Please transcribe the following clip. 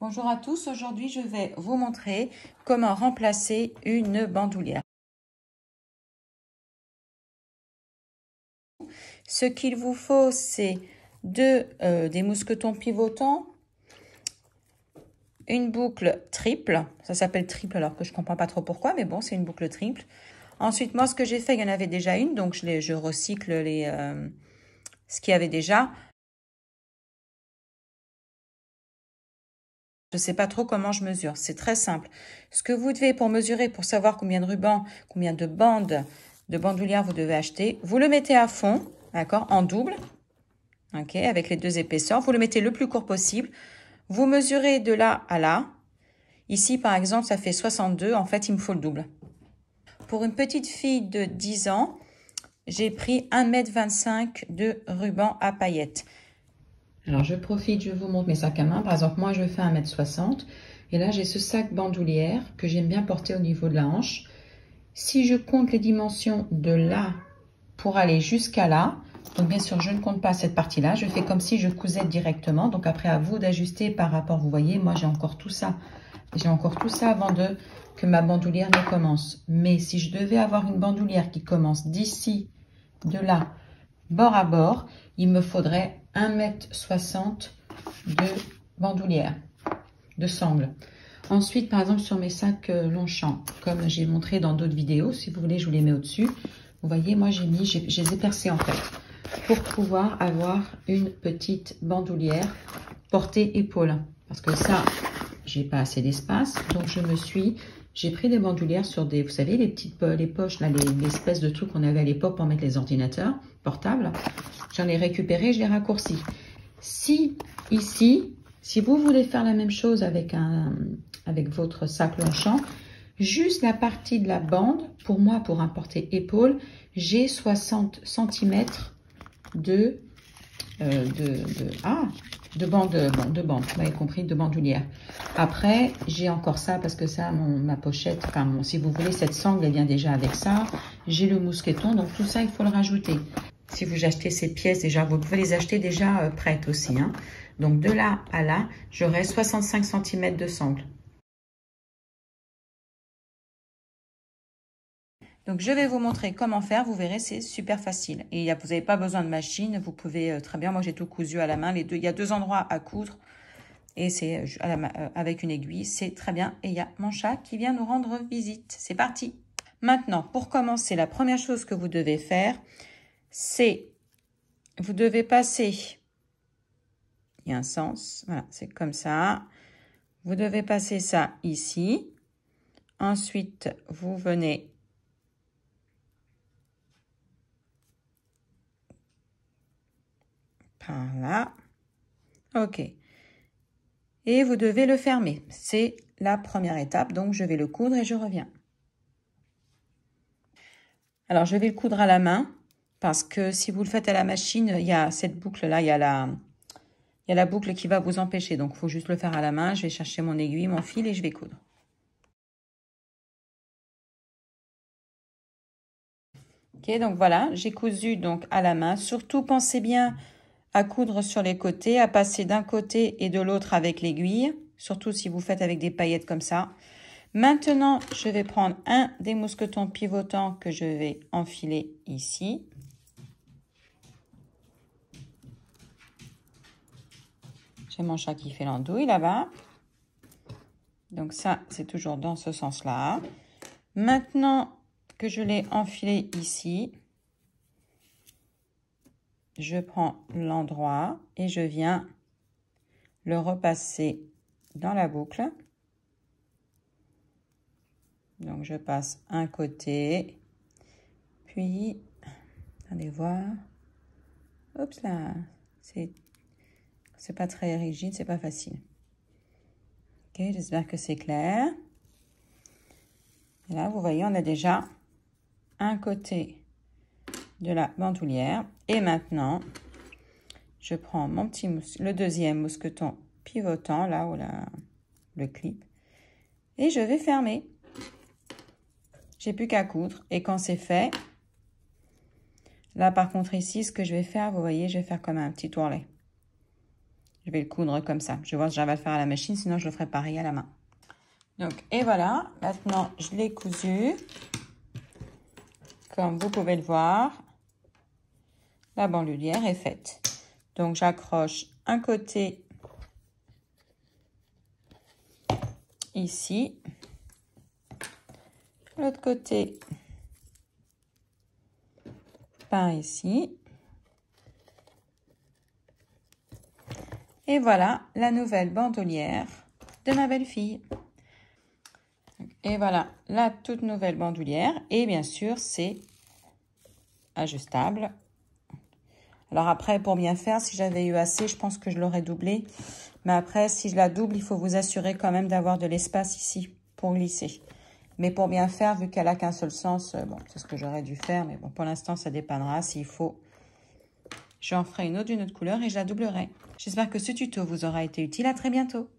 Bonjour à tous, aujourd'hui je vais vous montrer comment remplacer une bandoulière. Ce qu'il vous faut, c'est des mousquetons pivotants, une boucle triple, ça s'appelle triple alors que je ne comprends pas trop pourquoi, mais bon, c'est une boucle triple. Ensuite, moi, ce que j'ai fait, il y en avait déjà une, donc je recycle ce qu'il y avait déjà. Je ne sais pas trop comment je mesure, c'est très simple. Ce que vous devez pour mesurer, pour savoir combien de rubans, combien de bandes de bandoulière vous devez acheter, vous le mettez à fond, d'accord, en double, ok, avec les deux épaisseurs. Vous le mettez le plus court possible. Vous mesurez de là à là. Ici, par exemple, ça fait 62. En fait, il me faut le double. Pour une petite fille de 10 ans, j'ai pris 1,25 m de ruban à paillettes. Alors, je profite, je vous montre mes sacs à main. Par exemple, moi, je fais 1,60 m. Et là, j'ai ce sac bandoulière que j'aime bien porter au niveau de la hanche. Si je compte les dimensions de là pour aller jusqu'à là, donc bien sûr, je ne compte pas cette partie-là. Je fais comme si je cousais directement. Donc après, à vous d'ajuster par rapport, vous voyez, moi, j'ai encore tout ça. J'ai encore tout ça avant que ma bandoulière ne commence. Mais si je devais avoir une bandoulière qui commence d'ici, de là, bord à bord, il me faudrait 1,60 m de bandoulière, de sangle. Ensuite, par exemple, sur mes sacs Longchamp, comme j'ai montré dans d'autres vidéos, si vous voulez, je vous les mets au-dessus. Vous voyez, moi, je les ai percés en fait, pour pouvoir avoir une petite bandoulière portée épaule. Parce que ça, j'ai pas assez d'espace, donc j'ai pris des bandoulières sur des, vous savez, les poches, là, l'espèce de trucs qu'on avait à l'époque pour mettre les ordinateurs portables. J'en ai récupéré, je les raccourcis. Si vous voulez faire la même chose avec votre sac Longchamp, juste la partie de la bande, pour moi, pour un porté-épaule, j'ai 60 cm de bande, vous m'avez compris, de bandoulière. Après, j'ai encore ça parce que ça, ma pochette, enfin, si vous voulez, cette sangle, elle vient déjà avec ça. J'ai le mousqueton, donc tout ça, il faut le rajouter. Si vous achetez ces pièces déjà, vous pouvez les acheter déjà prêtes aussi, hein. Donc de là à là, j'aurai 65 cm de sangle. Donc, je vais vous montrer comment faire. Vous verrez, c'est super facile. Et vous n'avez pas besoin de machine. Vous pouvez très bien, moi j'ai tout cousu à la main. Il y a deux endroits à coudre. Et c'est avec une aiguille. C'est très bien. Et il y a mon chat qui vient nous rendre visite. C'est parti. Maintenant, pour commencer, la première chose que vous devez faire, c'est vous devez passer. Il y a un sens. Voilà, c'est comme ça. Vous devez passer ça ici. Ensuite, vous venez par là. Ok. Et vous devez le fermer. C'est la première étape. Donc, je vais le coudre et je reviens. Alors, je vais le coudre à la main parce que si vous le faites à la machine, il y a cette boucle-là, il y a la boucle qui va vous empêcher. Donc, il faut juste le faire à la main. Je vais chercher mon aiguille, mon fil et je vais coudre. Ok, donc voilà, j'ai cousu donc à la main. Surtout, pensez bien à coudre sur les côtés, à passer d'un côté et de l'autre avec l'aiguille. Surtout si vous faites avec des paillettes comme ça. Maintenant, je vais prendre un des mousquetons pivotants que je vais enfiler ici. J'ai mon chat qui fait l'andouille là-bas. Donc ça, c'est toujours dans ce sens-là. Maintenant que je l'ai enfilé ici, je prends l'endroit et je viens le repasser dans la boucle. Donc, je passe un côté, puis, allez voir, oups là, c'est pas très rigide, c'est pas facile. Ok, j'espère que c'est clair. Et là, vous voyez, on a déjà un côté de la bandoulière. Et maintenant, je prends le deuxième mousqueton pivotant, là où le clip, et je vais fermer. J'ai plus qu'à coudre. Et quand c'est fait, là par contre ici, ce que je vais faire, vous voyez, je vais faire comme un petit ourlet. Je vais le coudre comme ça. Je vais voir si j'arrive à le faire à la machine, sinon je le ferai pareil à la main. Donc, et voilà. Maintenant, je l'ai cousu. Comme vous pouvez le voir, la bandoulière est faite. Donc, j'accroche un côté ici. L'autre côté par ici. Et voilà la nouvelle bandoulière de ma belle-fille. Et voilà la toute nouvelle bandoulière. Et bien sûr, c'est ajustable. Alors après, pour bien faire, si j'avais eu assez, je pense que je l'aurais doublé. Mais après, si je la double, il faut vous assurer quand même d'avoir de l'espace ici pour glisser. Mais pour bien faire, vu qu'elle n'a qu'un seul sens, bon, c'est ce que j'aurais dû faire. Mais bon, pour l'instant, ça dépendra. S'il faut, j'en ferai une autre d'une autre couleur et je la doublerai. J'espère que ce tuto vous aura été utile. À très bientôt.